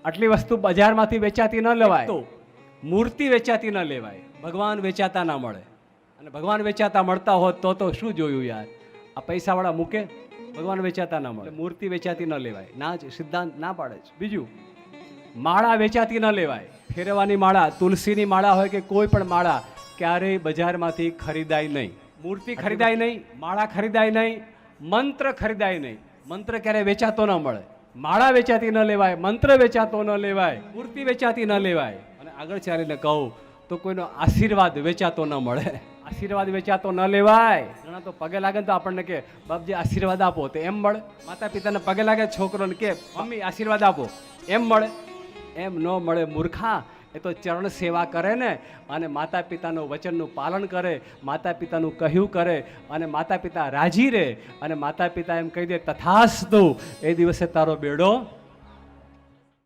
આટલી વસ્તુ બજારમાંથી વેચાતી ન લેવાય, તો મૂર્તિ વેચાતી ન લેવાય, ભગવાન વેચાતા ના મળે. અને ભગવાન વેચાતા મળતા હોત તો શું જોયું યાર, આ પૈસાવાળા મૂકે, ભગવાન વેચાતા ના મળે, મૂર્તિ વેચાતી ન લેવાય, ના જ સિદ્ધાંત ના પાડે છે. બીજું, માળા વેચાતી ન લેવાય. ફેરવાની માળા, તુલસીની માળા હોય કે કોઈ પણ માળા ક્યારેય બજારમાંથી ખરીદાય નહીં. મૂર્તિ ખરીદાય નહીં, માળા ખરીદાય નહીં, મંત્ર ખરીદાય નહીં. મંત્ર ક્યારેય વેચાતો ન મળે. માળા વેચાતી ન લેવાય, મંત્ર વેચાતો ન લેવાય, મૂર્તિ વેચાતી ન લેવાય. અને આગળ ચાલીને કહું તો કોઈનો આશીર્વાદ વેચાતો ન મળે. આશીર્વાદ વેચાતો ન લેવાય. ઘણા તો પગે લાગે તો આપણને કે બાપજી આશીર્વાદ આપો, તો એમ મળે. માતા પિતાને પગે લાગે, છોકરોને કે મમ્મી આશીર્વાદ આપો, એમ મળે. એમ ન મળે મૂર્ખા. એ તો ચરણ સેવા કરે ને, અને માતા પિતાનું વચનનું પાલન કરે, માતા પિતાનું કહ્યું કરે, અને માતા પિતા રાજી રહે, અને માતા પિતા એમ કહી દે તથાસ્તુ, એ દિવસે તારો બેડો